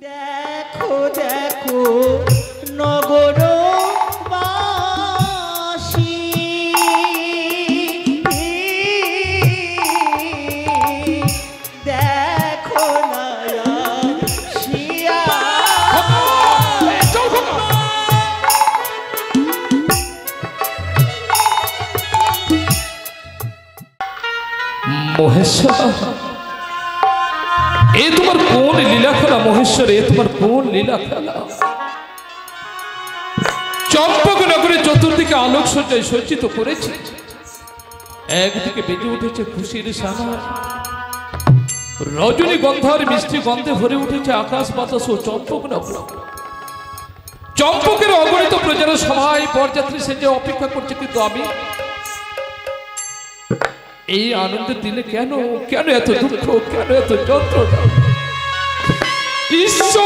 দেখো দেখো নগরবাসী, দেখো না আসিয়া। মহেশ্বর, এ তোমার কোন লীলা খেলা? মহেশ্বর, এ তোমার কোন লীলা খেলা? চম্পক নগরে চতুর্দিকে আলোক সজ্জায় সজ্জিত করেছে, একদিকে বেজে উঠেছে খুশির সানা, রজনী গন্ধার মিষ্টি গন্ধে ভরে উঠেছে আকাশ বাতাস ও চম্পক নগর। চম্পকের অগণিত প্রজারা সবাই বরযাত্রী সেজে অপেক্ষা করছে, কিন্তু আমি এই আনন্দের দিনে কেন কেন এত দুঃখ, কেন এত যন্ত্রণা? ঈশ্বর,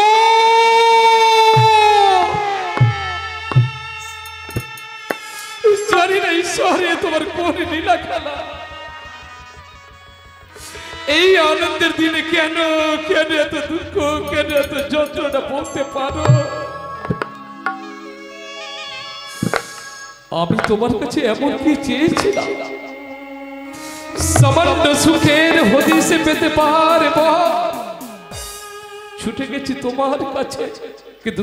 জানি না ঈশ্বর, এ তোমার কোন লীলা খেলা? এই আনন্দের দিনে কেন কেন এত দুঃখ, কেন এত যন্ত্রণা বলতে পারো? আমি তোমার কাছে এমন কি চেয়েছিলাম সামান্য সুখের হদিসে পেতে পারবো? ছুটে গেছি তোমার কাছে, কিন্তু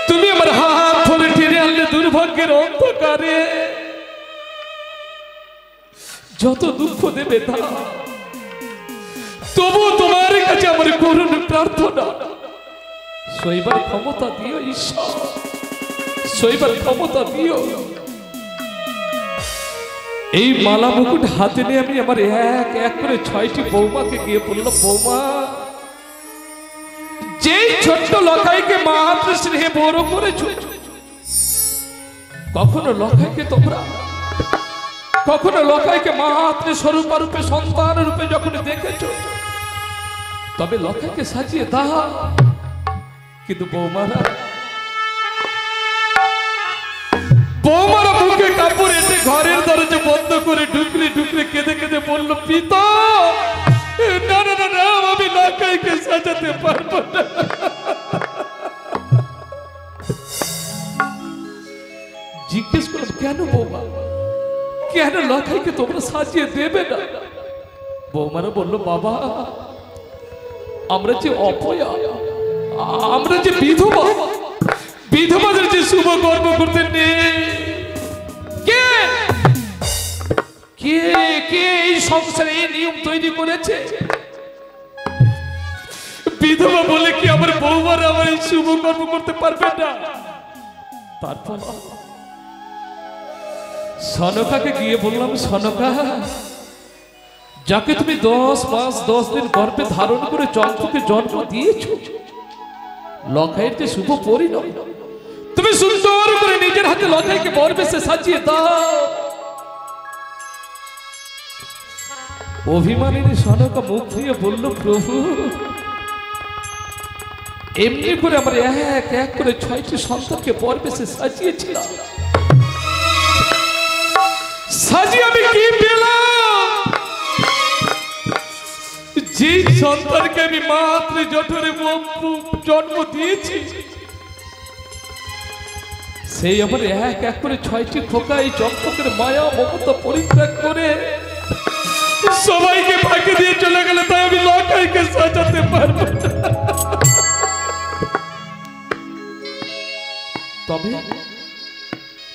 তুমি আমার হাত ধরে টেনে আনলে দুর্ভাগ্যের অন্ধকারে। যত দুঃখ দেবে তা, তবু তোমার কাছে আমার করুণ প্রার্থনা, সইবার ক্ষমতা দিও ঈশ্বর, সইবার ক্ষমতা দিও। এই মালা মুকুট হাতে নিয়ে আমি আমার এক এক করে 6টি বৌমাকে গিয়ে বললাম, বৌমা, যেই ছোট্ট লখাইকে মাত্র স্নেহে বড় করেছ, কখনো লখাইকে তোমরা, কখনো লখাইকে মাত্র স্বরূপা রূপে সন্তান রূপে যখন দেখেছ, তবে লখাইকে সাজিয়ে দাও। কিন্তু বৌমারা মুখে কাপড় এসে ঘরের দরজা বন্ধ করে ঢুকরে ঢুকরে কেঁদে কেঁদে বলল, পিতা, না না না, আমি লখাইকে সাজাতে পারবো না। জিজ্ঞেস করলাম, কেন বৌমা, কেন লখাইকে তোমরা সাজিয়ে দেবে না? বৌমারা বলল, বাবা, আমরা যে অপয়া, আমরা যে বিধবা, বিধবাদের যে শুভ কর্ম করতে নেই। কে কে কে এই সংসারে এই নিয়ম তৈরি করেছে? বিধবা বলে কি আমার বৌমারা আমার এই শুভ কর্ম করতে পারবে না? তারপর সনকাকে গিয়ে বললাম, সনকা, যাকে তুমি 10 মাস 10 দিন গর্ভে ধারণ করে চম্পকে জন্ম দিয়েছ, লখাইয়ের যে শুভ পরিণয়, তুমি সুন্দর করে নিজের হাতে লখাইকে বরবেশে সাজিয়ে দাও। অভিমানিনী সনকা মুখ দিয়ে বলল, প্রভু, এমনি করে আমার এক এক করে 6টি সন্তানকে বরবেশে সাজিয়েছিলাম, সাজিয়ে আমি কি পেলাম? যে সন্তানকে আমি মাত্র জঠরে জন্ম দিয়েছি, সেই আমার এক এক করে 6টি খোকা এই চম্পকের মায়া মমতা পরিত্যাগ করে সবাইকে ফাঁকি দিয়ে চলে গেল, তাই আমি লখাইকে সাজাতে পারবো না।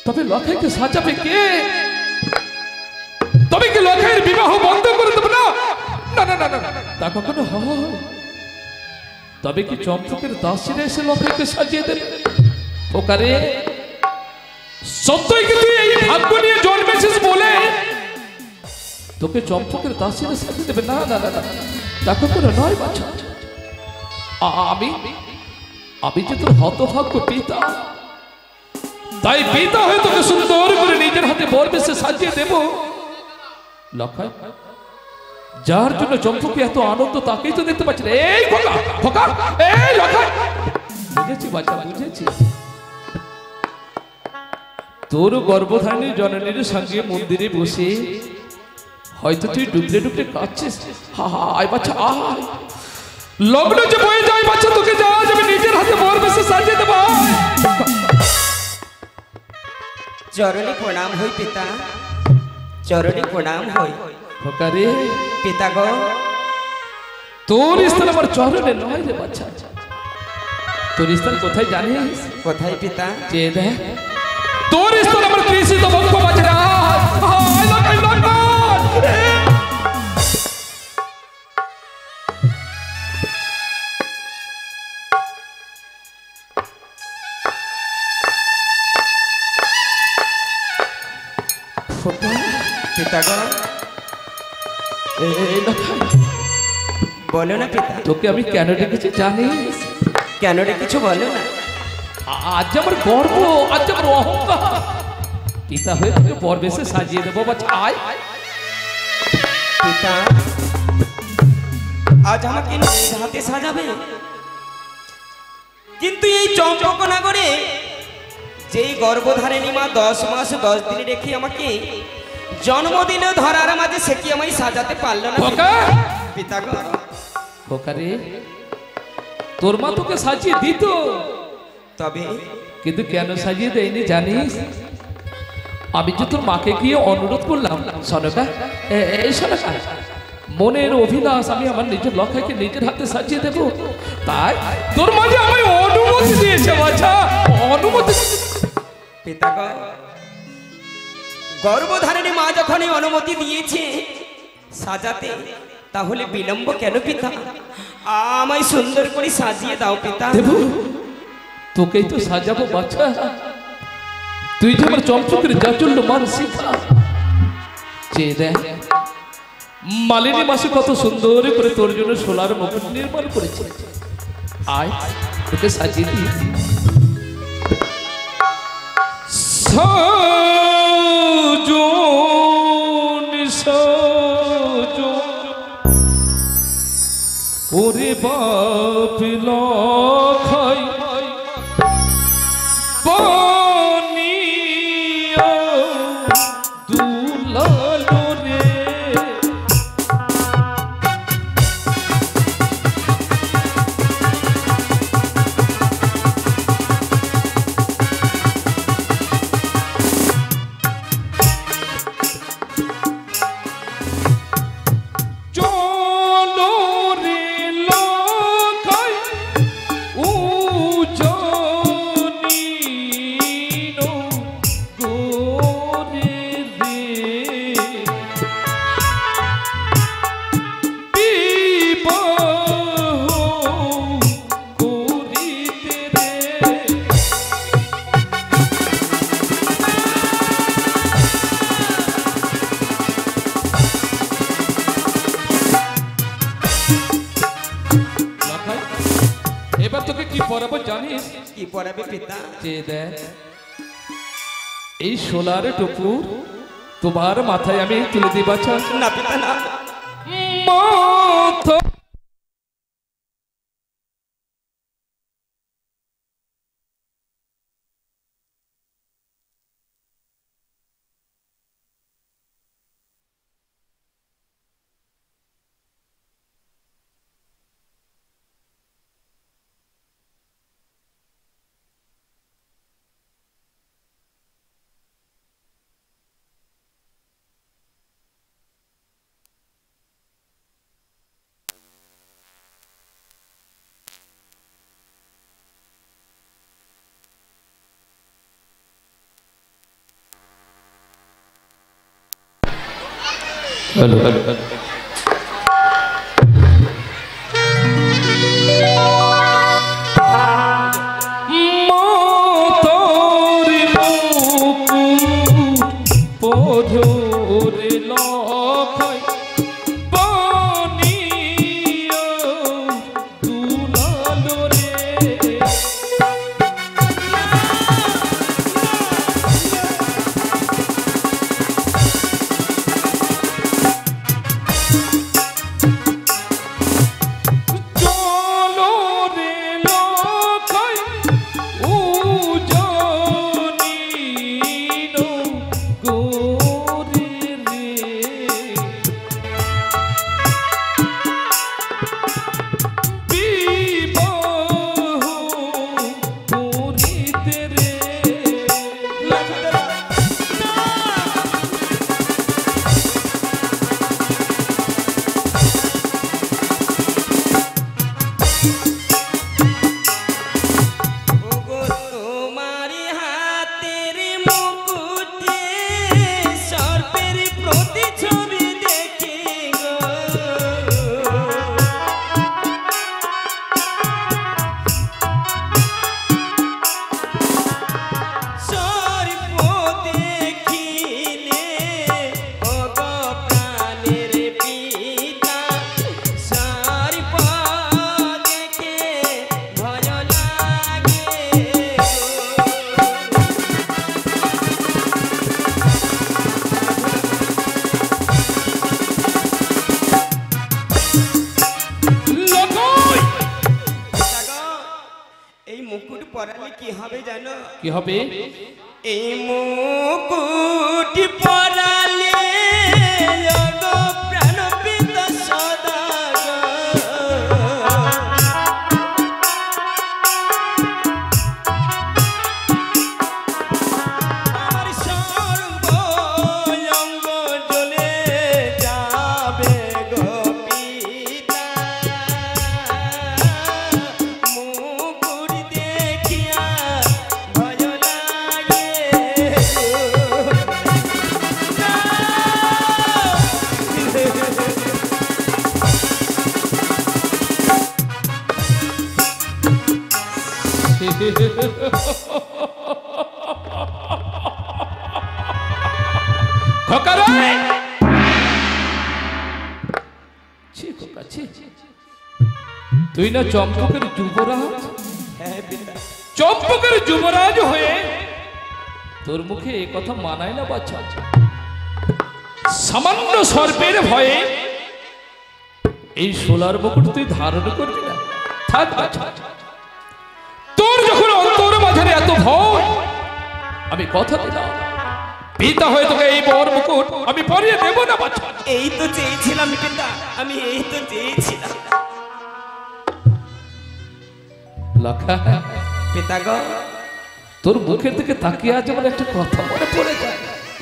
তবে লখাইকে সাজাবে কে? তবে কি লখাইয়ের বিবাহ বন্ধ করে দেবো? না না না না, তা কখনো হয়? তবে কি চম্পকের দাসীরা এসে লখাইকে সাজিয়ে দেবে? ওকারে, সত্যই কি তুই এই ভাগ্য নিয়ে জন্মেছিস বলে তোকে চম্পকের দাসীরা সাজিয়ে দেবে? না না না, তা কখনো নয় বাছা। আমি যে তোর হতভাগ্য পিতা, তাই পিতা হয়ে তোকে সুন্দর করে নিজের হাতে বরবেশে সাজিয়ে দেব। লখাই, যার জন্য চম্পকে এত আনন্দ, তাকেই তো দেখতে পাচ্ছি না। এই খোকা, খোকা, এই লখাই, বুঝেছি বাচ্চা, বুঝেছি। তোর গর্ভধারণী জননীর সঙ্গে মন্দিরে বসে হয়তো তুই ডুবলে ডুবলে কাঁদছিস। আয় বাচ্চা, আয়। লগ্ন যে বয়ে যায় বাচ্চা তোকে যা আমি নিজের হাতে বর বেশে সাজিয়ে দেবো। চরণে প্রণাম হই পিতা, চরণে প্রণাম হই। খোকারে পিতা গো, তোর স্থান আমার চরণে নয় রে বাচ্চা। তোর স্থান কোথায় জানিস? কোথায় পিতা? চেয়ে দেখ, তোর স্থান আমার কৃষিত বক্ষ বাজরা। পিতা গো, বলো না পিতা। তোকে আমি কেন ডেকেছি জানিস? কেন রে, কিছু বলো না। আজ আমার গর্ব, আজ আমার অহংকার। পিতা হয়ে তোকে বর বেশে সাজিয়ে দেবো বাচ্চা। আয় পিতা, আজ আমাকে নিজ হাতে সাজাবে, কিন্তু এই চম্পকনগরে যেই গর্ভধারিণী মা 10 মাস 10 দিন রেখে আমাকে জন্মদিনে ধরার মাঝে সে কি আমায় সাজাতে পারলো না পিতা গো। খোকারে, তোর মা তোকে সাজিয়ে দিত, তবে কিন্তু কেন সাজিয়ে দেয়নি জানিস? আমি যে তোর মাকে গিয়ে অনুরোধ করলাম, সনকা এই সনকা, মনের অভিলাষ আমি আমার নিজের লক্ষ্যকে নিজের হাতে সাজিয়ে দেব, তাই তোর মাঝে আমায় অনুমতি দিয়েছে বাছা, অনুমতি। পিতা গো, গর্ভধারিণী মা যখন এই অনুমতি দিয়েছে সাজাতে, তাহলে বিলম্ব কেন পিতা? আমায় সুন্দর করে সাজিয়ে দাও পিতা। দেব, তোকেই তো সাজাবো বাচ্চা। তুই যে আমার চমচকের জাচল্য মান শিখা, চেয়ে দেখ মালিনী মাসে কত সুন্দর করে তোর জন্য সোলার মুকুট নির্মাণ করেছে। আয় তোকে সাজিয়ে দিই। ওরে বাপ লখাই বনিয়া দুলালো রে, জানিস কি পড়াবে পিতা? যে দেখ এই সোলার টুকুর তোমার মাথায় আমি তুলে দিই বাছা। না পিতা না, মাথা हेलो हेलो পরালে কি হবে জানো? কি হবে? এই মুকুটি পরালে গো প্রাণ পিতা সদা আমার সর্বঙ্গ জ্বলে যাবে গো পিতা, মুকুট দেখিয়া ভয় লাগে খোকারে ছি খোকা ছি, তুই না চম্পকের যুবরাজ? হ্যাঁ পিতা, চম্পকের যুবরাজ হয়ে তোর মুখে এ কথা মানায় না বাচ্চা। সামান্য সর্পের ভয়ে এই সোলার মুকুট তুই ধারণ করবি না? থাক বাচ্চা, তোর যখন অন্তর মাঝারে এত ভয়, আমি কথা দিলাম পিতা হয়ে তোকে এই বর মুকুট আমি পরিয়ে দেব না বাচ্চা। এই তো চেয়েছিলাম পিতা, আমি এই তো চেয়েছিলাম। লক্ষা পিতা গো, তোর মুখের দিকে তাকিয়ে আজ আমার একটা কথা মনে পড়ে যায়।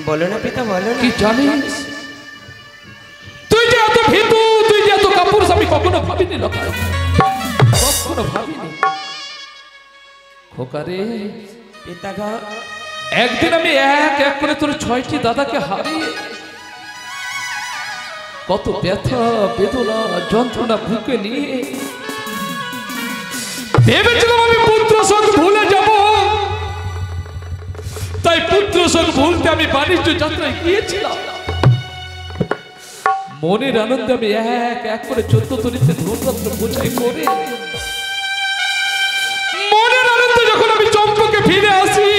বলো না পিতা, বলো না। কি জানিস, তুই যে এত ভীতু, তুই যে এত কাপুরুষ, আমি কখনো ভাবিনি লক্ষা, কখনো ভাবিনি। খোকারে পিতা গো, একদিন আমি এক এক করে তোর 6টি দাদাকে হারিয়ে কত ব্যথা বেদনা যন্ত্রণা বুকে নিয়ে ভেবেছিলাম আমি পুত্র শোক ভুলে যাব, তাই পুত্র শোক ভুলতে আমি বাণিজ্য যাত্রায় গিয়েছিলাম। মনের আনন্দে আমি এক এক করে 14 তরিতে ধনরত্ন বোঝাই করে মনের আনন্দে যখন আমি চম্পকে ফিরে আসি,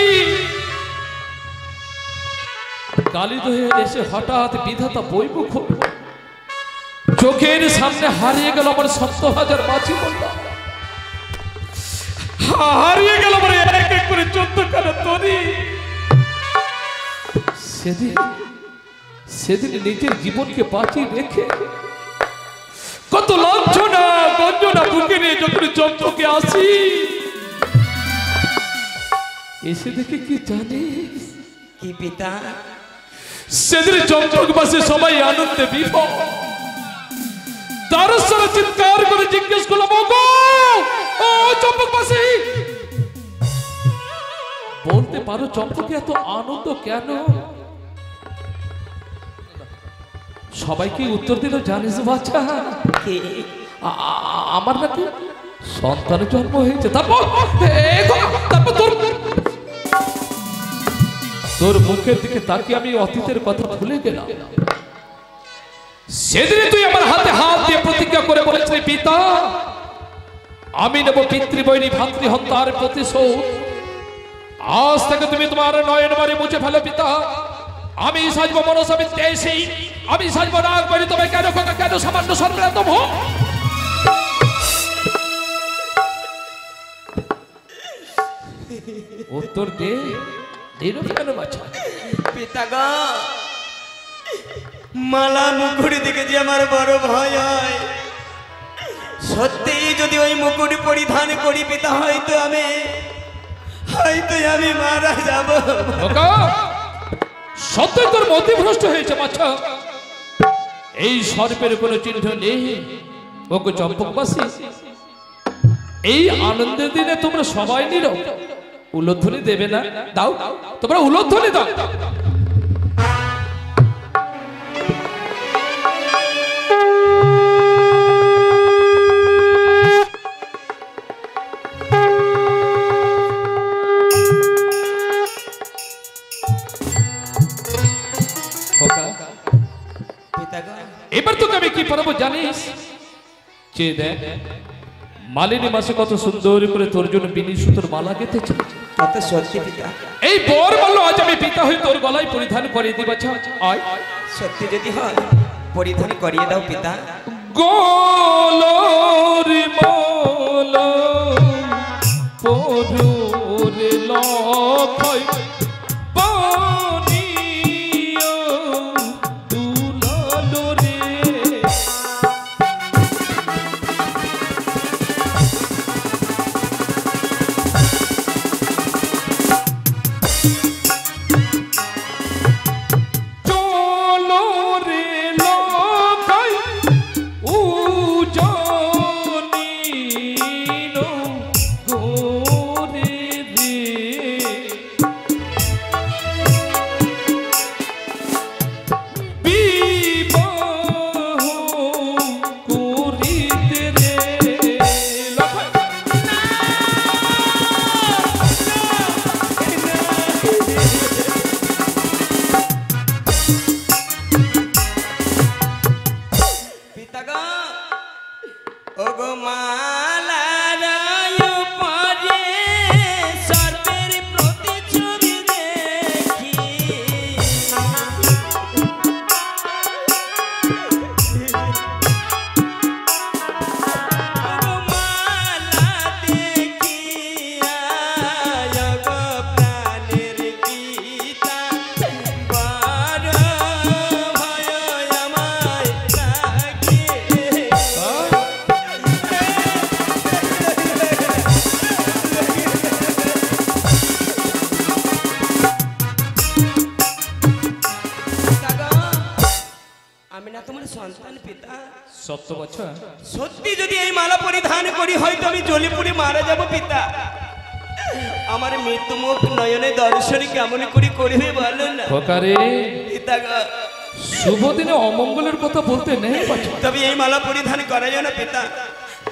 কালীদহে এসে হঠাৎ বিধাতা বৈমুখ চোখের সামনে হারিয়ে গেল আমার 70,000 মাছি বললা, হারিয়ে গেল আমার এক এক করে 14 খানা তরি। সেদিন নিজের জীবনকে বাঁচিয়ে রেখে কত লাঞ্ছনা গঞ্জনা বুকে নিয়ে যখন চম্পকে আসি, এসে দেখে কি জানিস? কি পিতা? সেদিন চম্পকবাসী সবাই আনন্দে বিভোর, তার সারা চিৎকার করে জিজ্ঞেস করলাম, ও চম্পকবাসী, বলতে পারো চম্পকে এত আনন্দ কেন? সবাইকে উত্তর দিল, জানিস বাচ্চা, আমার নাকি সন্তানের জন্ম হয়েছে। তারপর তোর মুখের দিকে তাকিয়ে আমি অতীতের কথা ভুলে গেলাম। সেদিন তুই আমার হাতে হাত দিয়ে প্রতিজ্ঞা করে বলেছিলি, পিতা আমি নেব পিতৃবৈরী ভাতৃহত্যার প্রতিশোধ। আজ থেকে তুমি তোমার নয়ন মারে মুছে ফেলো পিতা। আমি সাজব মনসাবি দেশি, আমি সাজব নাগ বলি, তবে কেন কেন সামান্য সর্বরাতম উত্তর দে। পিতা গো, মালা মুকুট দেখে যে আমার বড় ভয় হয়। সত্যি যদি ওই মুকুট পরিধান করি পিতা, হয়তো আমি মারা যাব। সত্যি তোর মতিভ্রষ্ট হয়েছে বাচ্চা, এই সর্পের কোনো চিহ্ন নেই। ওকে চম্পকবাসী, এই আনন্দের দিনে তোমরা সবাই নীরব, উলধ্বনি দেবে না? দাও, তোমরা উলধ্বনি দাও। এবার তোকে আমি কি পারবো জানিস? চেয়ে দেখ, মালিনী মাসে কত সুন্দর করে তোর জন্য বিনি সুতোর মালা গেঁথেছে। কত সত্যি পিতা। এই বর বলল আজ আমি পিতা হয়ে তোর গলায় পরিধান করিয়ে দিবা। আয়, সত্যি যদি হয় পরিধান করিয়ে দাও পিতা। গোলরি মোল পরু লক্ষয় পানিও দুলালো রে। চলো রে লক্ষয় উজনিনো গোরে রে। বিবাহ করিতে রে পিতাগো ওগো মালারায় পরে সর্বের প্রতিচ্ছবি দেখি ওগো মালা দেখিয়া ওগো প্রাণের পিতা বড় ভয় আমায় লাগে। আমি না তোমার সন্তান পিতা, সত্য বছর সত্যি যদি এই মালা পরিধান করি হয়তো আমি জ্বলে পুড়ে মারা যাব পিতা। আমার মৃত্যু মুখ নয়নে দর্শন কেমন করে করবে বলো না খোকারে। পিতা গো, শুভ দিনে অমঙ্গলের কথা বলতে নেই বছর। তবে এই মালা পরিধান করা যায় না পিতা।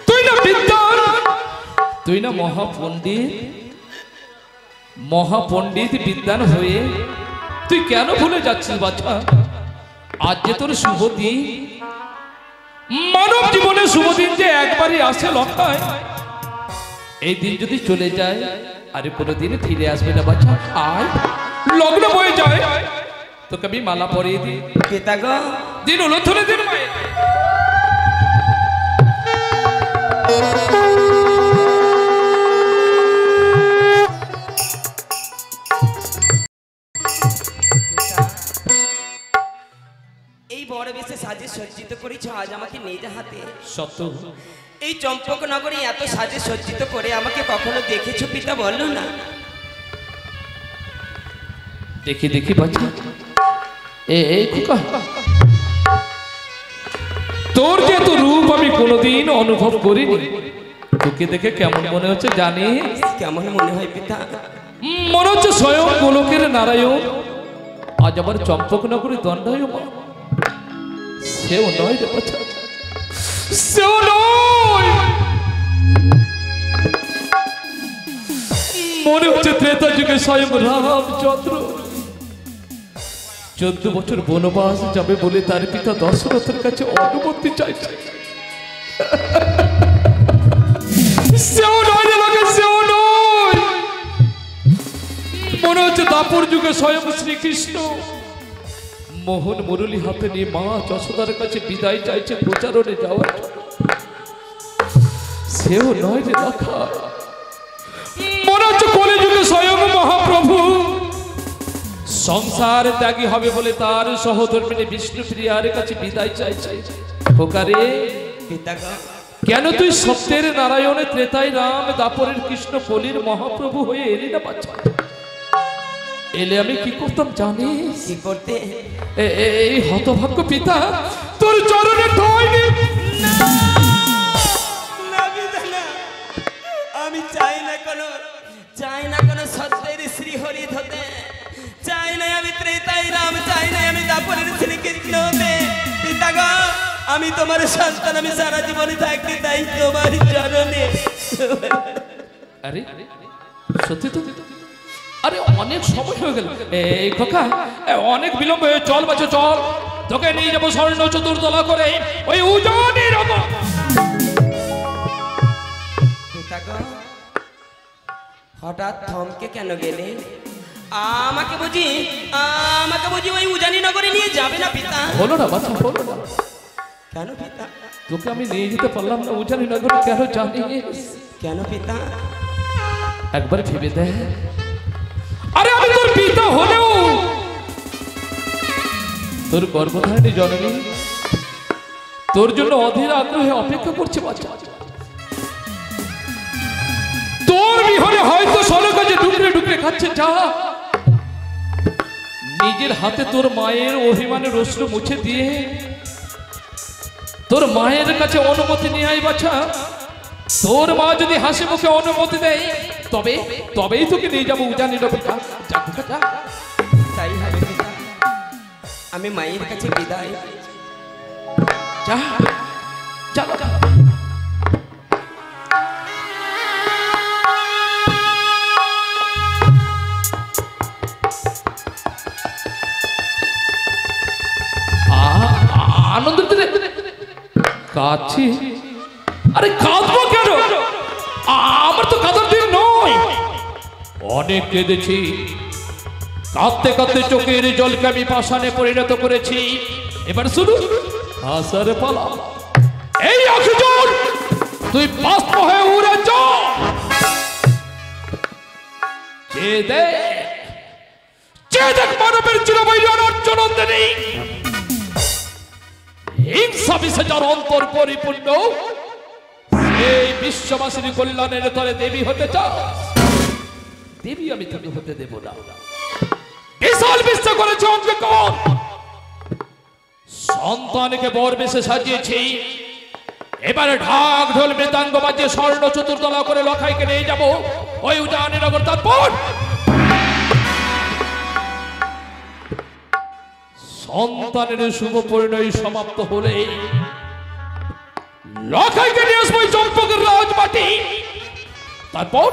তুই না বিদ্যান, তুই না মহাপণ্ডিত, মহাপণ্ডিত বিদ্যান হয়ে তুই কেন ভুলে যাচ্ছিস বাচ্চা? আজ যে তোর শুভ দিন, মানব জীবনে শুভ দিন যে একবারই আসে লক্ষায়। এই দিন যদি চলে যায় আরে কোনোদিন ফিরে আসবে না বাচ্চা। আয় লগ্ন বয়ে যায়, তোকে আমি মালা পরিয়ে দিই। পিতা গো, দিন হলো ধরে দিন মায়ের। এই বড় বেশে সাজে সজ্জিত করেছ আজ আমাকে নিজ হাতে। সত্য এই চম্পক নগরী এত সাজে সজ্জিত করে আমাকে কখনো দেখেছো পিতা বলো না? দেখি দেখি বাচ্চা, এই খোকা, তোর যে এত রূপ আমি কোনোদিন অনুভব করিনি। তোকে দেখে কেমন মনে হচ্ছে জানিস? কেমন মনে হয় পিতা? মনে হচ্ছে স্বয়ং গোলকের নারায়ণ আজ আবার চম্পকনগরী দণ্ডায়মান। সেও নয় রে বাচ্চা, সেও নয়। মনে হচ্ছে ত্রেতা যুগে স্বয়ং রামচন্দ্র 14 বছর বনবাস যাবে বলে তার পিতা দশরথের কাছে অনুমতি চাইছে। সেও নয় রে লোকে, সেও নয়। মনে হচ্ছে দাপর যুগে স্বয়ং শ্রীকৃষ্ণ মোহন মুরলী হাতে নিয়ে মা যশোদার কাছে বিদায় চাইছে প্রচারণে যাওয়ার জন্য। সেও নয় রে লেখা। মনে হচ্ছে কলিযুগে স্বয়ং মহাপ্রভু সংসার ত্যাগী হবে বলে তার সহধর্মিনী বিষ্ণুপ্রিয়ার কাছে বিদায় চাইছে। খোকারে পিতা গো, কেন তুই সত্যের নারায়ণে ত্রেতায় রাম দাপরের কৃষ্ণ কলির মহাপ্রভু হয়ে এলি না বাচ্চা? এলে আমি কি করতাম জানিস? কি করতে? এই হতভাগ্য পিতা তোর চরণে ঠয়নি। না পিতা না, আমি চাই না কোনো সত্যের শ্রীহরিত হতে, চাই না আমি ত্রেতায় রাম, চাই না আমি দাপরের শ্রীকৃষ্ণ হতে। পিতা গো, আমি তোমার সন্তান, আমি সারা জীবনে থাকি তাই তোমার চরণে। আরে সত্যি তো? আরে অনেক সময় হয়ে গেল। এই খোকা, অনেক বিলম্ব হয়ে চল বাচ্চা চল, তোকে নিয়ে যাবো স্বর্ণ চতুর্দলা করে ওই উজানির ওপর। পিতা গো, হঠাৎ থমকে কেন গেলে? আমাকে বুঝি ওই উজানি নগরে নিয়ে যাবে না পিতা? বলো না বাচ্চা, বলো না। কেন পিতা? তোকে আমি নিয়ে যেতে পারলাম না উজানি নগরে, কেন জানিস? কেন পিতা? একবার ভেবে দেখ, হলেও তোর গর্ভধারিণী জননী তোর জন্য অধীর আগ্রহে অপেক্ষা করছে বাচ্চা। তোর বিহনে হয়তো সরো কাজে ডুকরে ডুকরে খাচ্ছে। যা নিজের হাতে তোর মায়ের অভিমানের অশ্রু মুছে দিয়ে তোর মায়ের কাছে অনুমতি নিয়ে আয় বাছা। তোর মা যদি হাসি মুখে অনুমতি দেয় তবেই তোকে নিয়ে যাবো উজানি নবীকা। তাই হবে পিতা, আমি মায়ের কাছে বিদায়। যা চলো চলো। আনন্দ কাছি। আরে কাঁদবো কেন? আমার তো কাঁদার দিন নয়। অনেক কেঁদেছি, কাঁদতে কাঁদতে চোখের জলকে আমি পাষাণে পরিণত করেছি। এবার শুধু হাসার পালা। এই অসুজন তুই বাষ্প হয়ে উড়ে যা। দেখ মানবের চিরবৈরী অর্জনন্দিনী হিংসা বিষে যার অন্তর পরিপূর্ণ, এই বিশ্ববাসীর কল্যাণের তরে দেবী হতে চাও। দেবী আমি তোকে হতে দেব না। বিশাল বিশ্ব করেছে অঙ্গীকার। সন্তানকে বর বেশে সাজিয়েছি। এবারে ঢাক ঢোল মৃদাঙ্গ বাজিয়ে স্বর্ণ চতুর্দলা করে লখাইকে নিয়ে যাবো ওই উজানিনগর। তারপর সন্তানের শুভ পরিণয় সমাপ্ত হলে লখাইকে নিয়ে আসবো চম্পকের রাজবাটি। তারপর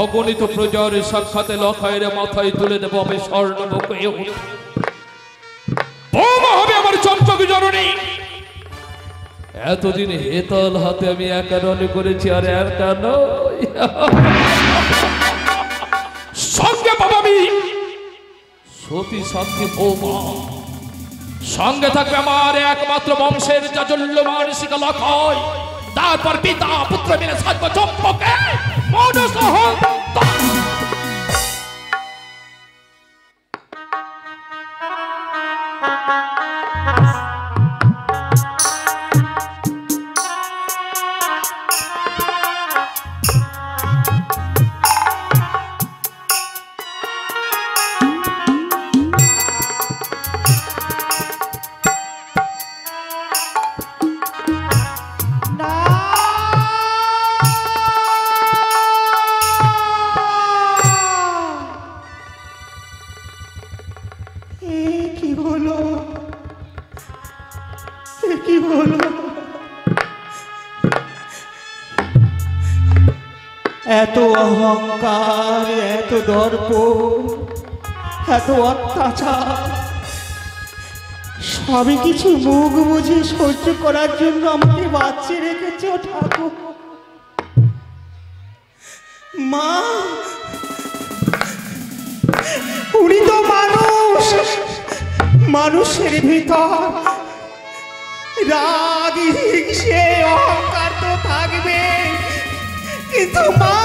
অগণিত প্রজার সাক্ষাতে লখাইয়ের মাথায় তুলে দেবো আমি স্বর্ণবক। বৌমা হবে আমার চম্পক জননী। এতদিন হেতল হাতে আমি একা রনে করেছি, আর একা নয়, সঙ্গে পাবো আমি সতী সাথী বৌমা। সঙ্গে থাকবে আমার একমাত্র বংশের জাজল্যমান শিখা লখাই। তারপর পিতা পুত্র মিলে সাজবো চম্পকে মনসহ। এত অহংকার, এত দর্প, এত অত্যাচার, সবই কিছু মুখ বুঝে সহ্য করার জন্য আমাকে বাঁচিয়ে রেখেছে ঠাকুর। মা, উনি তো মানুষ, মানুষের ভিতর রাগ, হিংসে, অহংকার তো থাকবে। কিন্তু মা,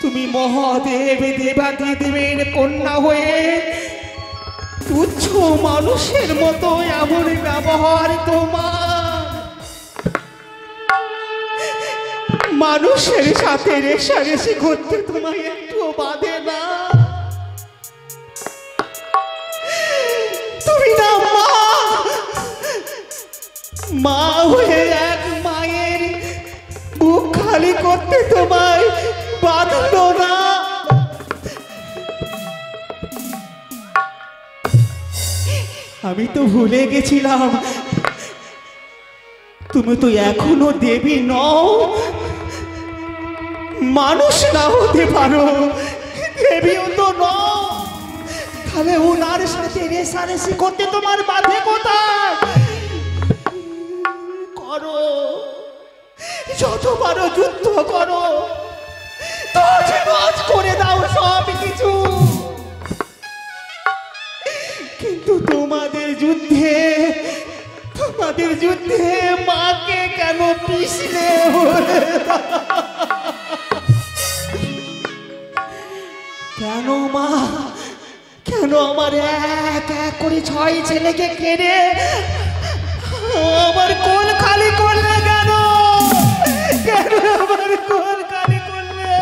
তুমি মহাদেব দেবাদিদেবের কন্যা হয়ে তুচ্ছ মানুষের মতো এমন ব্যবহার তোমার। মানুষের সাথে রেষারেষি করতে তোমায় একটু বাধে না? তুমি না মা, মা হয়ে এক মায়ের বুক খালি করতে তোমায় বাধলো না? আমি তো ভুলে গেছিলাম, তুমি তো এখনো দেবী নও। মানুষ না হতে পারো, দেবীও তো নও। তাহলে ওনার সাথে রেষারেষি করতে তোমার বাধে কোথায়? করো, যত পারো যুদ্ধ করো, তছনছ করে দাও সব কিছু। কিন্তু তোমাদের যুদ্ধে মাকে কেন পিছলে? কেন মা, কেন আমার এক এক করে 6 ছেলেকে কেড়ে আমার কোল খালি করলে? কেন কেন আমার কোল খালি করলে?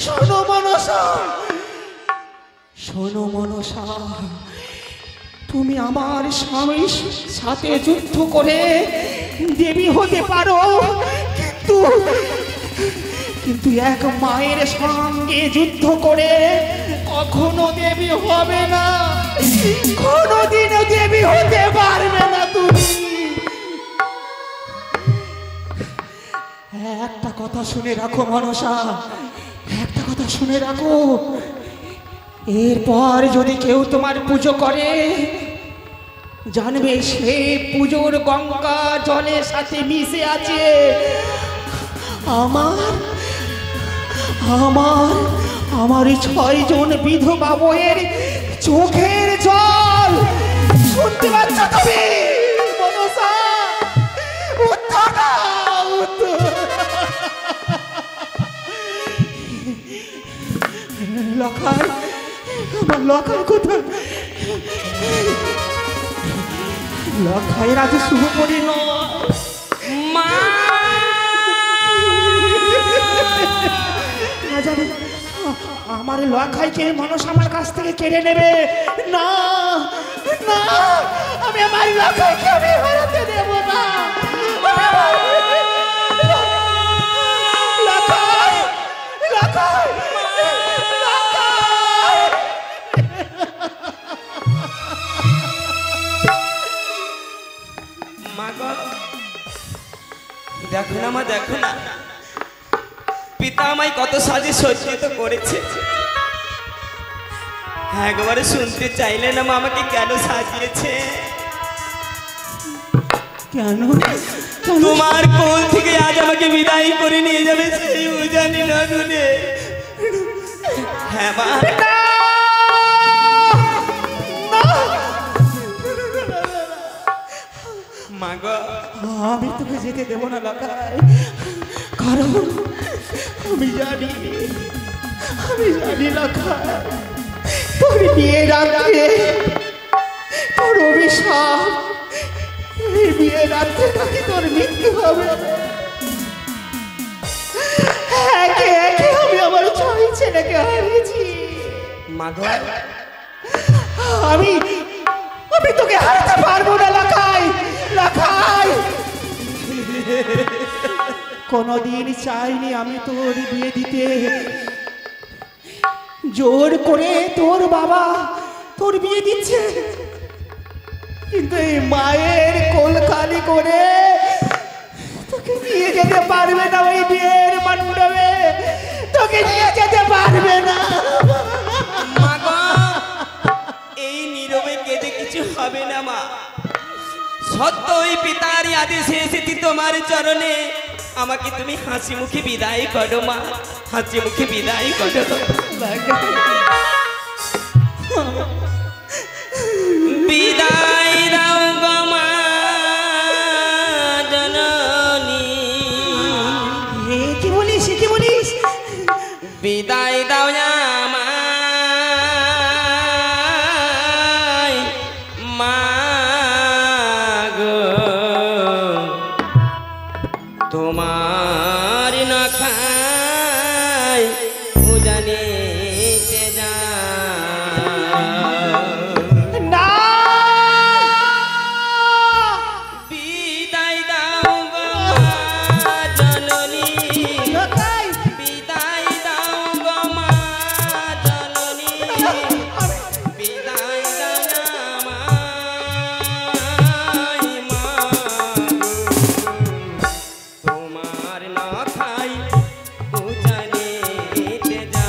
শোনো মনসা, শোনো মনসা, তুমি আমার স্বামীর সাথে যুদ্ধ করে দেবী হতে পারো, কিন্তু কিন্তু এক মায়ের সঙ্গে যুদ্ধ করে কখনো দেবী হবে না, কোনোদিনও দেবী হতে পারবে না তুমি। একটা কথা শুনে রাখো মনসা, একটা কথা শুনে রাখো, এরপর যদি কেউ তোমার পুজো করে, জানবে সেই পুজোর গঙ্গা জলের সাথে মিশে আছে আমার আমার আমার 6 জন বিধবা বউয়ের চোখের জল। শুনতে পাচ্ছ তুমি মনসা? উত্তর দাও, উত্তর। লখাই, আমার লখাই কোথায়? লখাইয়ের আজ শুভ পরিণয়। মা না জানি আমার লখাইকে মানুষ আমার কাছ থেকে কেড়ে নেবে না, না, আমি আমার লখাইকে আমি হারাতে দেব না। লখাই, লখাই, লখাই। মা গো, দেখো না মা, দেখো না, পিতা আমায় কত সাজে সজ্জিত করেছে। একবারে শুনতে চাইলে না মা আমাকে কেন সাজিয়েছে? কেন? তোমার কোল থেকে আজ আমাকে বিদায় করে নিয়ে যাবে সেই উজানি নদনে। হ্যাঁ মা, মা গো, আমি তোকে যেতে দেব না লখাই, কারণ আমি জানি লখাই, তোর বিয়ের আগে তোর অভিশাপ, এই বিয়ের রাত্রে নাকি তোর মৃত্যু হবে। একে একে আমি আমার 6 ছেলেকে হারিয়েছি। মা গো, আমি তোকে হারাতে পারবো না লখাই, লখাই। কোনদিন চাইনি আমি তোর বিয়ে দিতে, জোর করে তোর বাবা তোর বিয়ে দিচ্ছে, কিন্তু এই মায়ের কোল খালি করে তোকে নিয়ে যেতে পারবে না ওই বিয়ের মণ্ডপে, তোকে নিয়ে যেতে পারবে না। মা গো, এই নীরবে কেঁদে কিছু হবে না মা। সত্য ওই পিতারই আদেশে এসেছি তোমার চরণে, আমাকে তুমি হাসি মুখে বিদায় করো মা, হাসি মুখে বিদায় করো। বিদায় দাও গো মা জননী, কি বলিস, কি বলিস? বিদায় দাও আমায় মা গো, তোমার না খাই উজানে যা। না, বিদায় দাও গো মা জননী, লখাই, বিদায় দাও গো মা জননী, বিদায় দাও আমায় মা গো, তোমার না খাই উজানে যা।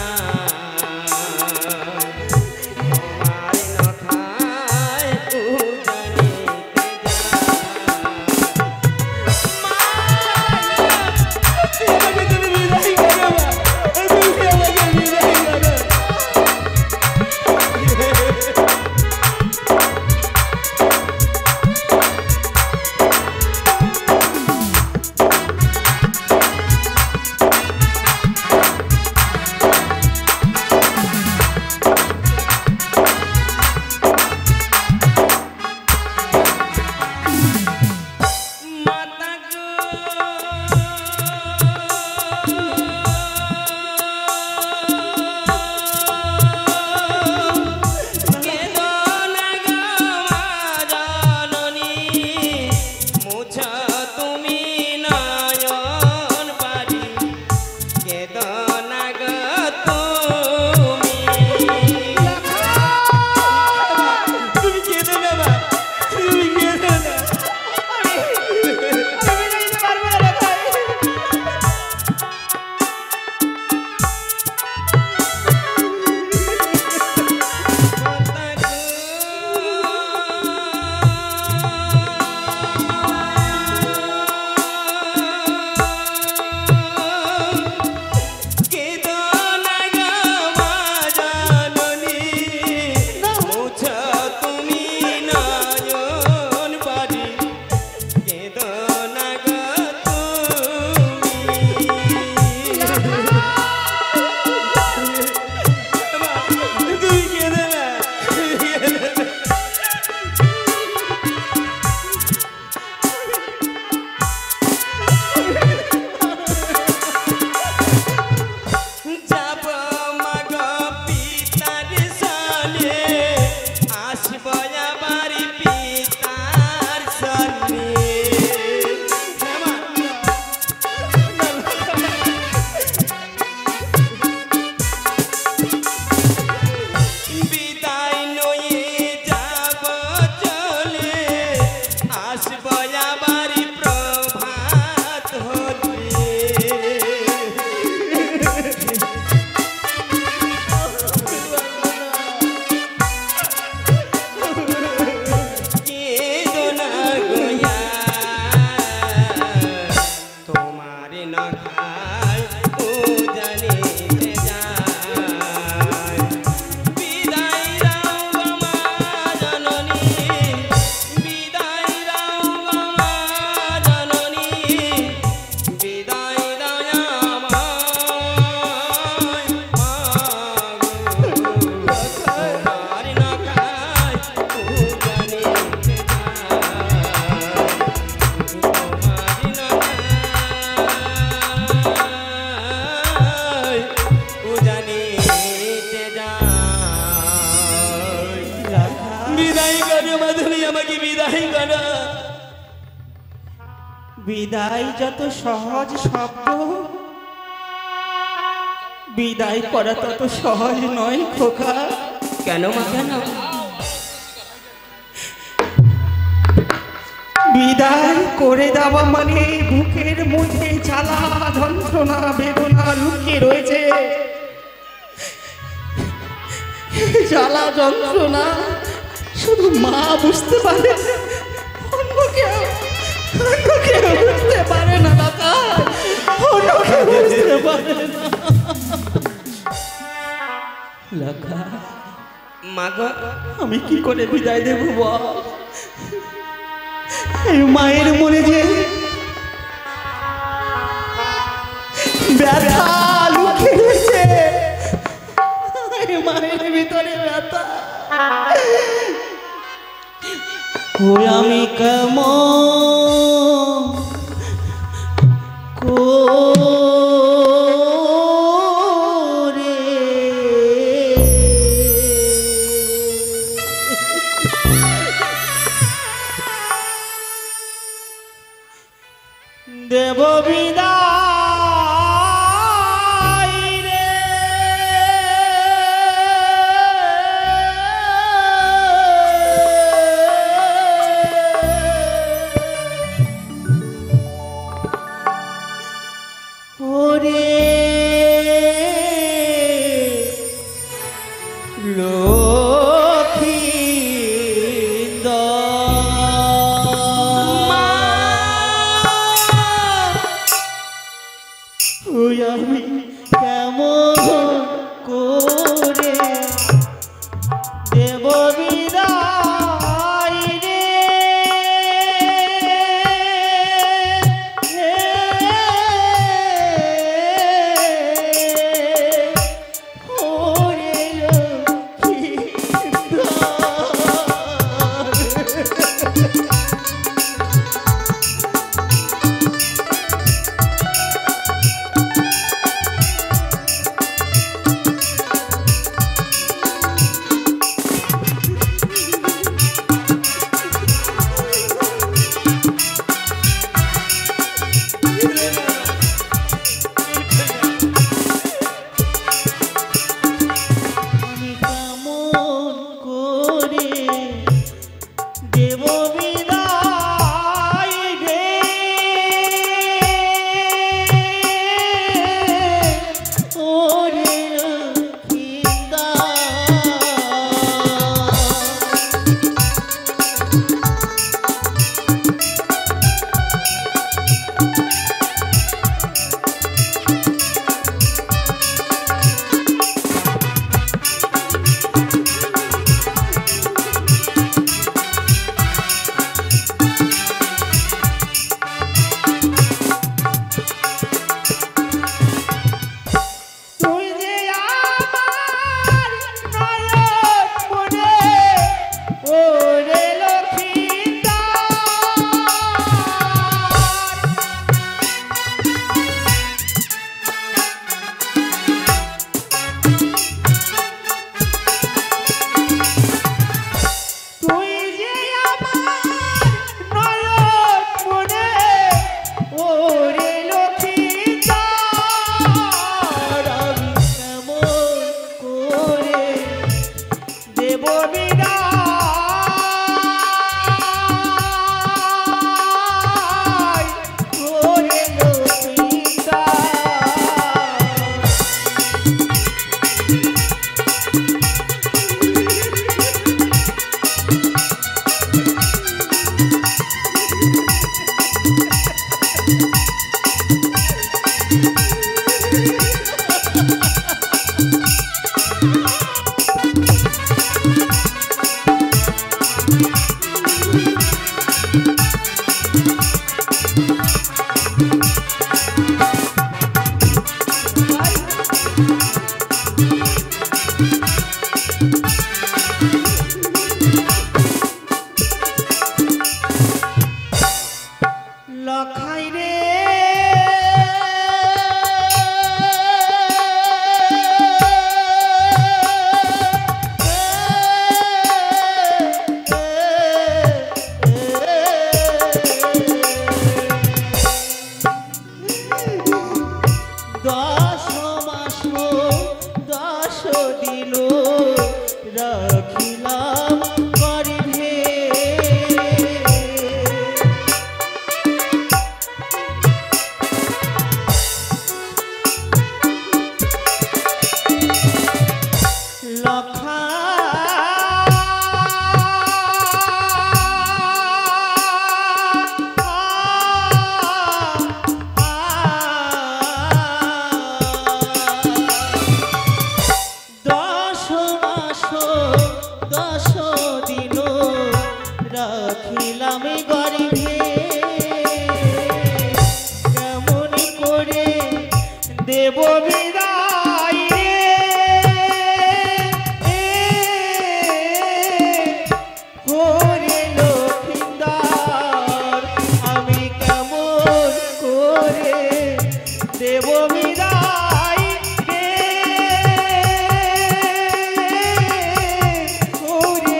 বিদায় যত সহজ শব্দ, বিদায় করা তত সহজ নয় খোকা। কেন মা কেন? বিদায় করে দেওয়া মানে বুকের মধ্যে জ্বালা যন্ত্রণা বেদনা লুকিয়ে রয়েছে। জ্বালা যন্ত্রণা শুধু মা বুঝতে পারে, অন্য কেউ বুঝতে পারে না কাকা, অন্য কেউ বুঝতে পারে না। লাকা মা গো, আমি কি করে বিদায় দেব বল? এই মায়ের মনে যে ব্যথা লুকিয়ে রয়েছে, এই মায়ের ভিতরে ব্যথা, ওই আমি কেমন করে দেব বিদায় রে, ওরে ওই আমি কেমন করে দেব বিদায় রে, ওরে দেব বিদায় ওরে লক্ষিন্দর আমি কেমন করে দেব বিদায় ওরে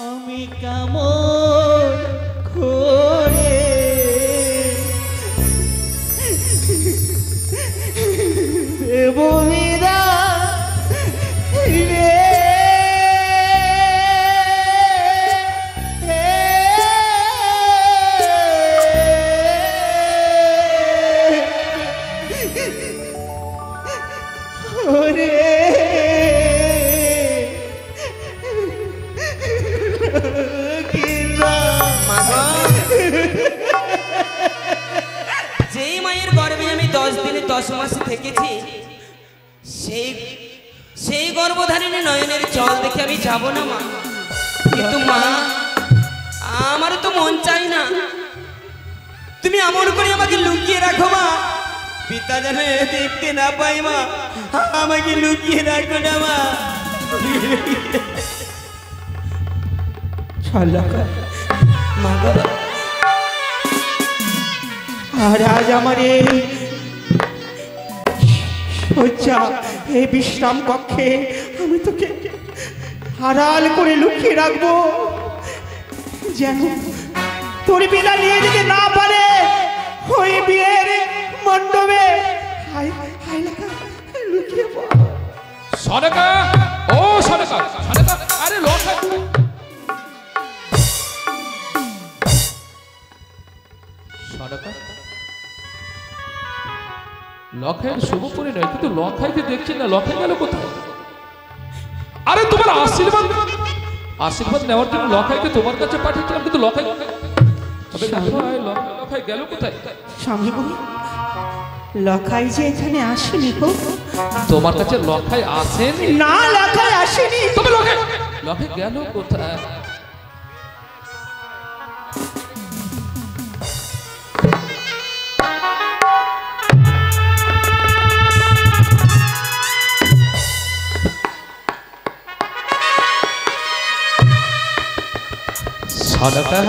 আমি কেমন করে দেব বিদায় রে ওরে যেই মায়ের গর্ভে আমি 10 দিনে 10 মাস থেকেছি সেই গর্ভধারিণী নয়নের জল দেখে আমি যাব না মা, কিন্তু মা আমার তো মন চাই না তুমি এমন করে আমাকে লুকিয়ে রাখো মা, পিতা যেন দেখতে না পাই মা, আমাকে লুকিয়ে রাখো না মা। মা গো, আর আজ আমার এই শয্যা এই বিশ্রাম কক্ষে আমি তোকে আড়াল করে লুকিয়ে রাখবো, যেন তোর বিনা নিয়ে যেতে না পারে ওই বিয়ের মণ্ডপে। লুকিয়ে পড় সনকা, ও সনকা, সনকা, আরে লখাই, সনকা, লখাইয়ের শুভ পরিণয়, কিন্তু লখাইকে দেখছি না, লখাই গেল কোথায়? আরে তোমার আশীর্বাদ নেওয়ার জন্য লখাইকে তোমার কাছে পাঠিয়েছিলাম, কিন্তু লখাই লখাই গেল কোথায়? স্বামী গো, লখাই যে এখানে আসেনি গো। তোমার কাছে লখাই আসেনি? না, লখাই আসেনি। তবে লখাই গেল কোথায়? সনকা,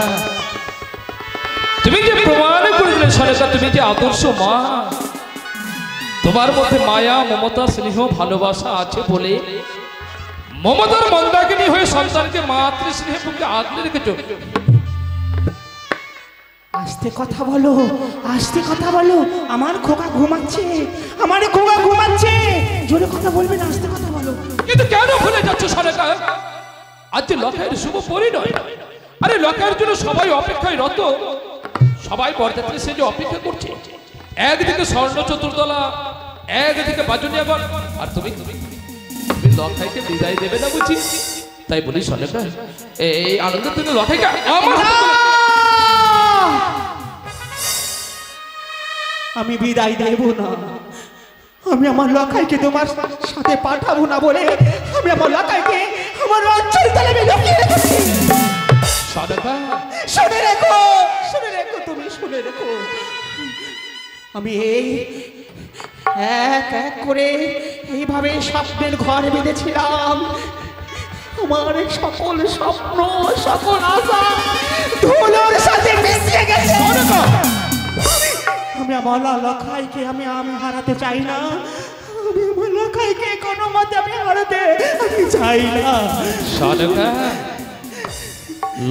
তুমি যে প্রমাণ করেছিলে সনকা, তুমি যে আদর্শ মা, তোমার মধ্যে মায়া, মমতা, স্নেহ, ভালোবাসা আছে বলে মমতার মন্দাকিনী হয়ে সন্তানকে মাতৃ স্নেহে বুকে আগলে রেখেছো। আস্তে কথা বলো, আস্তে কথা বলো, আমার খোকা ঘুমাচ্ছে, আমার খোকা ঘুমাচ্ছে, জোরে কথা বলবে না, আস্তে কথা বলো। কিন্তু কেন ভুলে যাচ্ছ সনকা? আজ যে লখাইয়ের শুভ পরিণয়, আরে লখাইয়ের জন্য সবাই অপেক্ষায় রত, সবাই বরযাত্রী সেজে অপেক্ষা করছে, একদিকে স্বর্ণ চতুর্দলা, একদিকে বাজুনিয়াগণ, আর তুমি লখাইকে বিদায় দেবে না বুঝি? তাই বলি সনকা, এই আনন্দ তুমি লখাইকে আমার আমি বিদায় দেব না, আমি আমার লখাইকে তোমার সাথে পাঠাবো না বলে আমি আমার লখাইকে আমার অঞ্চল তলে লুকিয়ে রেখেছি। সনকা, শুনে রেখো, শুনে রেখো, তুমি শুনে রেখো, আমি এই এক এক করে এইভাবে স্বপ্নের ঘর বেঁধেছিলাম, আমার সকল স্বপ্ন, সকল আশা ধুলোর সাথে মিশে গেছে। আমি আমার লখাইকে আমি হারাতে চাই না, আমি আমার লখাইকে কোনো মতে আমি হারাতে আমি চাই না। সনকা,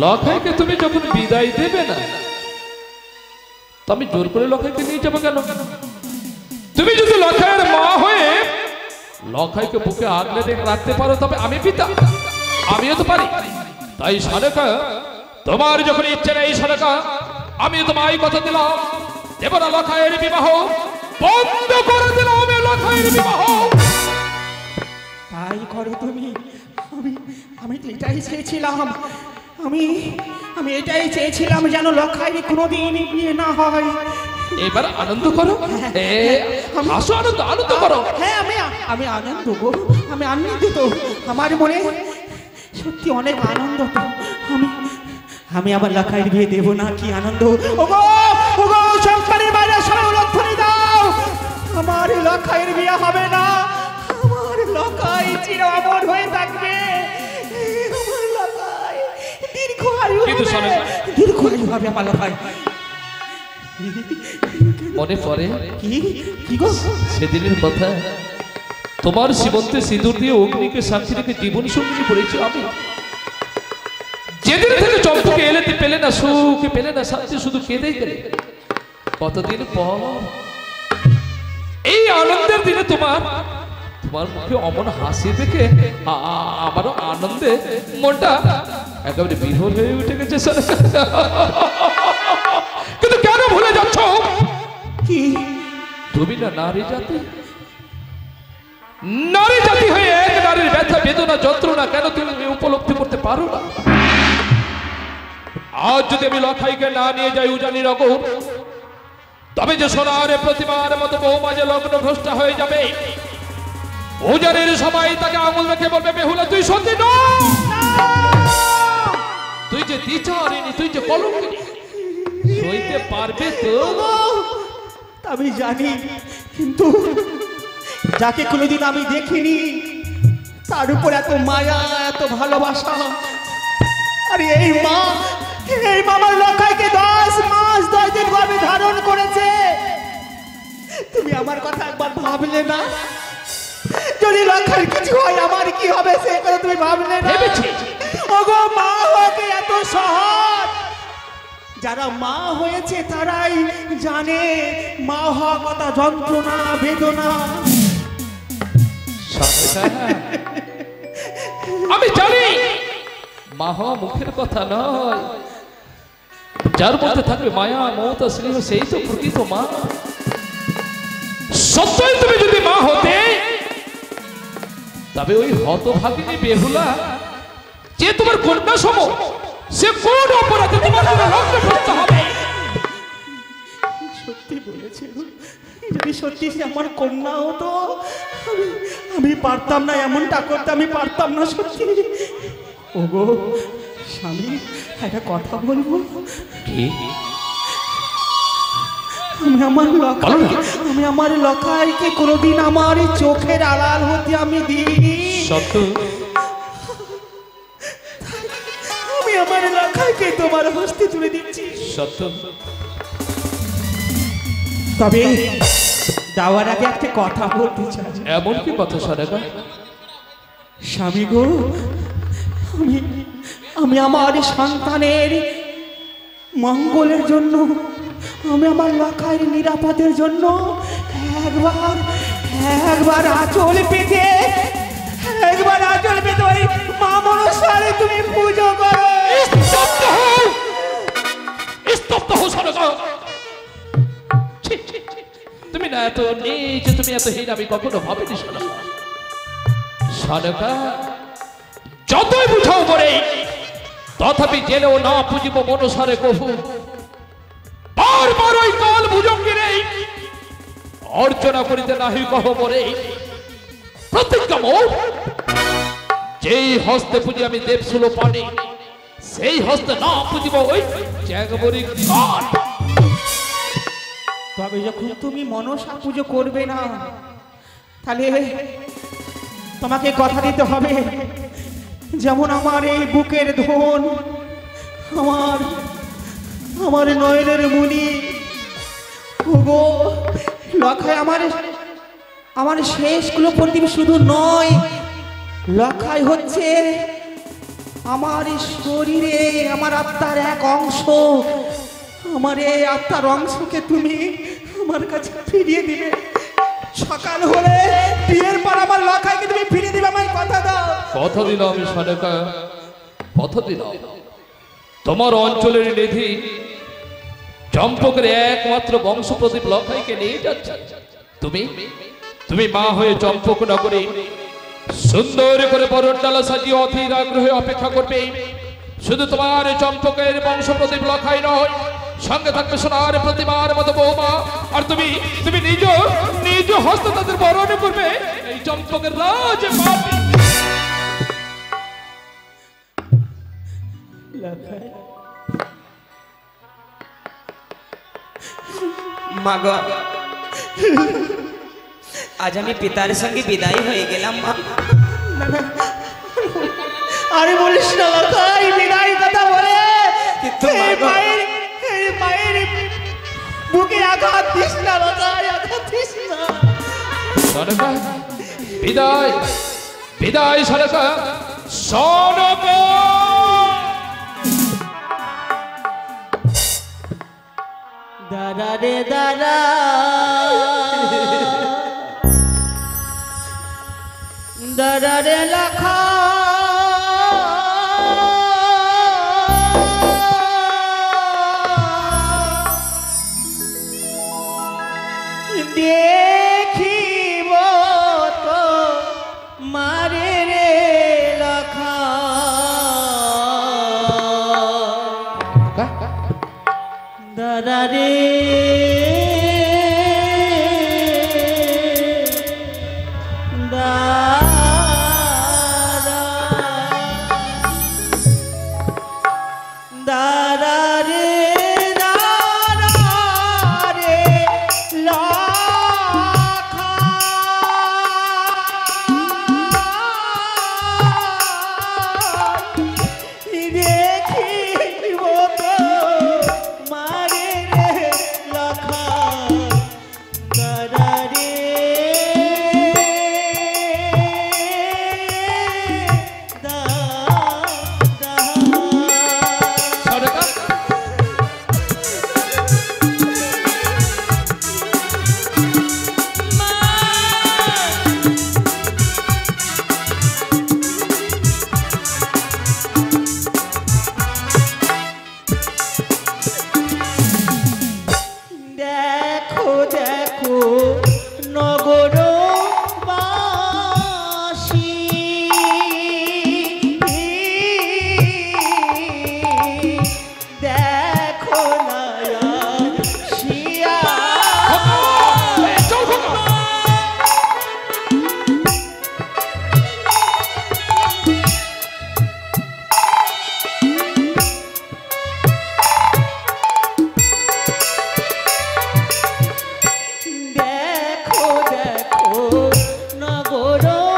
লখাইকে তুমি যখন বিদায় দেবে না, তো আমি জোর করে লখাইকে নিয়ে যাবো কেন? তুমি যদি লখাইয়ের মা হয়ে লখাইকে বুকে আগলে রাখতে পারো, তবে আমি পিতা, আমিও তো পারি। তাই সনকা, তোমার যখন ইচ্ছে নেই সনকা, আমি তোমায় কথা দিলাম, দেব না লখাইয়ের বিবাহ, বন্ধ করে দিলাম লখাইয়ের বিবাহ। তাই করো তুমি, আমি তো এটাই চেয়েছিলাম, আমি আমি এটাই চেয়েছিলাম যেন লক্ষাইয়ের কোনোদিন বিয়ে না হয়। এবার আনন্দ করো, আসো আনন্দ আনন্দ করো। হ্যাঁ আমি আমি আনন্দ গো, আমি আনন্দিত। আমার মনে সত্যি অনেক আনন্দ। আমি আমি আবার লক্ষাইয়ের বিয়ে দেবো না, কি আনন্দ। ওগো ওগো সংসারের বাইরে সবাই লক্ষণী দাও, আমার লক্ষাইয়ের বিয়ে হবে না, আমার লক্ষাই চির অমর হয়ে থাকবে। আমার লক্ষাই দীর্ঘ আয়ু হবে, দীর্ঘ আয়ু হবে আমার লক্ষাই। মনে পড়ে কি কি গো সেদিনের কথা, তোমার সীমন্তে সিঁদুর দিয়ে অগ্নিকে সাক্ষী রেখে জীবন সঙ্গী করেছি আমি। যেদিন থেকে চম্পকে এলেতে পেলে না সুখ, পেলে না শান্তি, শুধু কেঁদেই গেলে। কতদিন পর এই আনন্দের দিনে তোমার মুখে অমন হাসি দেখে আমারও আনন্দে মনটা একেবারে বিহ্বল হয়ে উঠে গেছে। কিন্তু কেন ভুলে যাচ্ছ কি তুমি না নারী জাতি, নারী জাতি হয়ে এক নারীর ব্যথা বেদনা যন্ত্রণা কেন তুমি উপলব্ধি করতে পারো না? আজ যদি আমি লক্ষাইকে না নিয়ে যাই উজানি নগর, তবে যে সোনার প্রতিমার মতো বৌমা যে লগ্ন ভ্রষ্টা হয়ে যাবে, উজানির সবাই তাকে আঙুল রেখে বলবে বেহুলা তুই সত্যি না, তুই যে দ্বিচারিণী, তুই যে কলঙ্কিনী, সইতে পারবে তো? আমি জানি, কিন্তু যাকে কোনোদিন আমি দেখিনি তার উপর এত মায়া, এত ভালোবাসা। আরে এই মা আমার লক্ষাইকে 10 মাস 10 দিন গর্ভে ধারণ করেছে। তুমি আমার কথা একবার ভাবলে না? যদি লক্ষাইয়ের কিছু হয় আমার কি হবে সে কথা তুমি ভাবলে না? ওগো মা হতে এত সহজ, যারা মা হয়েছে তারাই জানে মা হওয়া কথা যন্ত্রণা বেদনা। আমি জানি মা হওয়া মুখের কথা নয়, যার মধ্যে থাকবে মায়া মমতা স্নেহ সেই তো প্রকৃত মা। সত্যই তুমি যদি মা হতে, তবে ওই হতভাগিনী বেহুলা যে তোমার কন্যা সম, সে কোন অপরাধে তোমার লগ্ন ভ্রষ্ট হবে? সত্যি বলেছে, যদি সত্যি সে আমার কন্যা হতো আমি পারতাম না এমনটা করতে, আমি পারতাম না সত্যি। ওগো স্বামী একটা কথা বলবো। আমি আমার লক্ষাইকে কোনোদিন আমার চোখের আড়াল হতে আমি দিইনি। সত্য? আমি আমার লক্ষাইকে তোমার হস্তে তুলে দিচ্ছি। সত্য? তবে যাওয়ার আগে একটা কথা বলতে চাই। এমন কি কথা সারেগা? স্বামী গো, আমি আমার সন্তানের মঙ্গলের জন্য, আমি আমার লক্ষাইয়ের নিরাপদের জন্য একবার আঁচল পেতে ওই মা মনসারে তুমি পুজো করো। স্তব্ধ হও সারেগা। তুমি না এত নিচ, তুমি এত হীন আমি কখনো ভাবিনি। সারেগা যতই বুঝাও করে, তথাপি জেনেও না পুজিব মনসারে কভু। বারবার ওই কাল ভুজঙ্গিরে অর্চনা করিতে নাহি কহ মরে। প্রতিজ্ঞা মোর, যেই হস্তে পুজি আমি দেবসুল পানি, সেই হস্তে না পুজিব ওই জ্যাগবরি কাঠ। তবে যখন তুমি মনসা পুজো করবে না, তাহলে তোমাকে কথা দিতে হবে, যেমন আমার এই বুকের ধন, আমার নয়নের মুনি, ওগো লক্ষাই আমার শেষগুলো প্রতিম শুধু নয়, লক্ষাই হচ্ছে আমার শরীরে আমার আত্মার এক অংশ। আমার এই আত্মার অংশকে তুমি আমার কাছে ফিরিয়ে দিবে। সকাল হলে বিয়ের পর আমার লক্ষাইকে তুমি ফিরিয়ে দিবে, আমায় কথা দাও। কথা দিলাম আমি সারেগা, কথা দিলাম। তোমার অঞ্চলের নিধি চম্পকের একমাত্র বংশ প্রদীপ লক্ষাইকে নিয়ে যাচ্ছে। তুমি মা হয়ে চম্পক নগরে সুন্দর করে বরণডালা সাজিয়ে অধীর আগ্রহে অপেক্ষা করবে। শুধু তোমার চম্পকের বংশ প্রদীপ লখাই নয়, সঙ্গে থাকবে সোনার প্রতিমার মতো বৌমা। আর তুমি তুমি নিজ নিজ হস্তে তাদের বরণ করবে এই চম্পকের রাজ মাটি। মাগো, আজ আমি পিতার সঙ্গে বিদায় হয়ে গেলাম মা। আরে বলিস না লখাই, বিদায় কথা বলে কিন্তু এই মায়ের বুকে আঘাত দিস না লখাই, আঘাত দিস না। সরকা বিদায় বিদায় সরকা সরকা। দাদা রে দাদা, দাদা রে লখা, দেখিব তো মারে রে লখা। দাদা রে দাদা, দাদা রে দাদা রে লখা। দেখিব তো মারে রে লখা। দাদা রে দাদা। সরকা দেখো দেখো নগরবাসী, দেখো না শিয়া। দেখো দেখো নগরবাসী,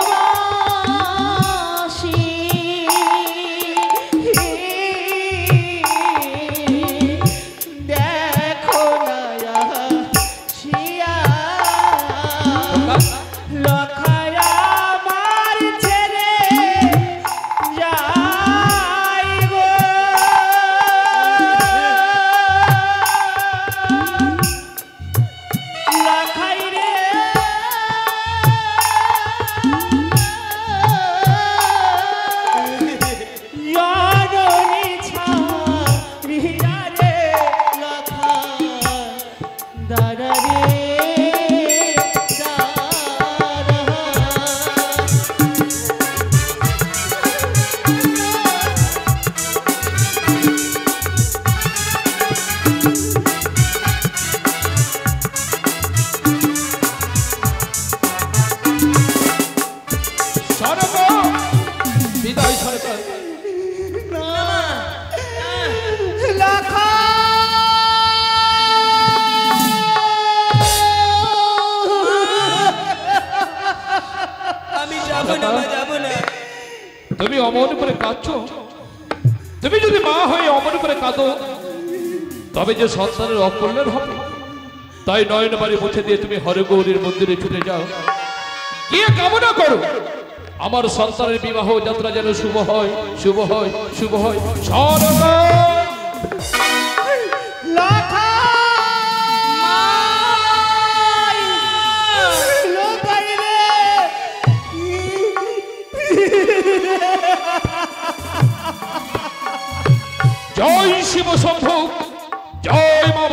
দেখো না শিয়া। লখায়া মার ছেড়ে যাইব, লখাই রে জননী ছাড়িয়া রে লখা। দাদা রে দাদা। সরকা বিদায় সরকা। লখা আমি যাবো না মা, যাবো না। তুমি অমন করে কাঁদছো। তুমি যদি মা হয়ে অমন করে কাঁদো তবে যে সন্তানের অকল্যাণ হবে। তাই নয়ন বাড়ি মুছে দিয়ে তুমি হরগৌরীর মন্দিরে ছুটে যাও, গিয়ে কামনা করো আমার সন্তানের বিবাহ যাত্রা যেন শুভ হয়, শুভ হয়, শুভ হয়। সরকা লখা লখাই রে। জয় শিব শম্ভু, জয় মা।